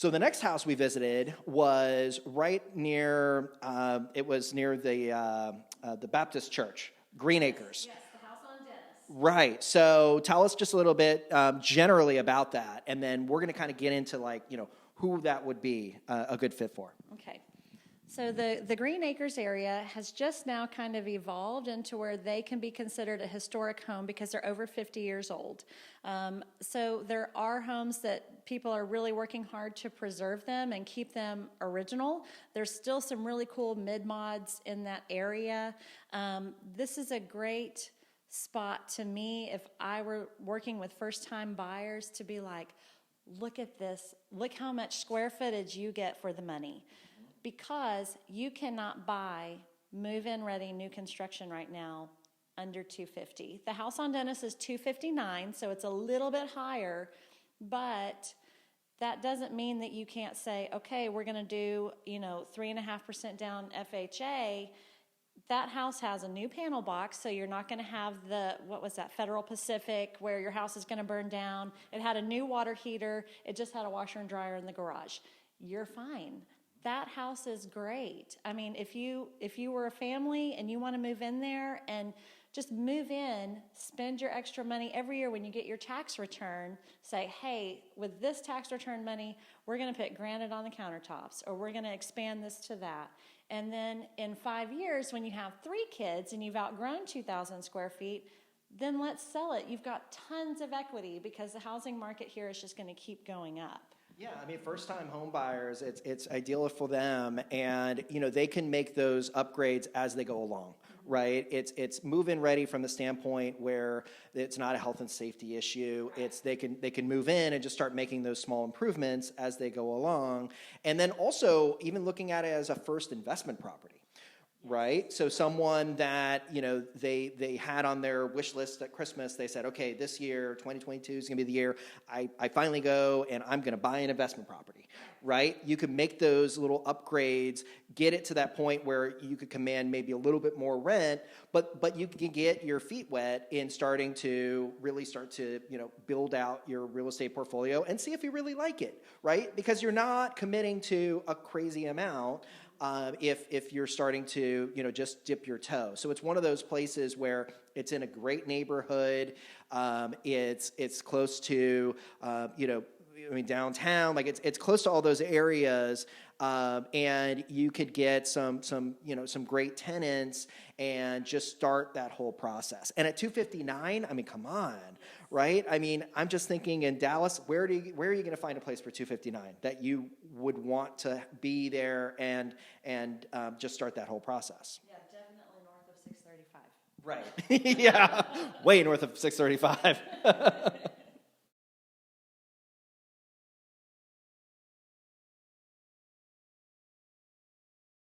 So the next house we visited was right near, it was near the Baptist church, Green Acres. Yes, the house on Dennis. Right. So tell us just a little bit generally about that, and then we're going to kind of get into who that would be a good fit for. Okay. So the Green Acres area has just now kind of evolved into where they can be considered a historic home because they're over 50 years old. So there are homes that people are really working hard to preserve them and keep them original. There's still some really cool mid-mods in that area. This is a great spot to me if I were working with first-time buyers to be like, look at this, look how much square footage you get for the money. Because you cannot buy move-in ready new construction right now under $250. The house on Dennis is $259, so it's a little bit higher, but that doesn't mean that you can't say, okay, we're going to do 3.5% down FHA. That house has a new panel box, so you're not going to have Federal Pacific, where your house is going to burn down. It had a new water heater. It just had a washer and dryer in the garage. You're fine. That house is great. I mean, if you were a family and you want to move in there and just move in, spend your extra money every year when you get your tax return, say, hey, with this tax return money, we're going to put granite on the countertops, or we're going to expand this to that. And then in 5 years, when you have 3 kids and you've outgrown 2,000 square feet, then let's sell it. You've got tons of equity because the housing market here is just going to keep going up. Yeah, I mean, first-time home buyers, it's ideal for them, and they can make those upgrades as they go along, right? It's move-in ready from the standpoint where it's not a health and safety issue. It's they can move in and just start making those small improvements as they go along, and then also even looking at it as a first investment property. Right? So someone that, they had on their wish list at Christmas, they said, okay, this year, 2022 is going to be the year I finally go and I'm going to buy an investment property, right? You could make those little upgrades, get it to that point where you could command maybe a little bit more rent, but you can get your feet wet in starting to really start to, build out your real estate portfolio and see if you really like it, right? Because you're not committing to a crazy amount. If you're starting to, just dip your toe. So it's one of those places where it's in a great neighborhood. It's close to, downtown. Like it's close to all those areas, and you could get some great tenants and just start that whole process. And at $259, I mean, come on, right? I mean, I'm just thinking in Dallas, where are you going to find a place for $259 that you would want to be there and just start that whole process? Yeah, definitely north of 635. Right. Yeah, way north of 635.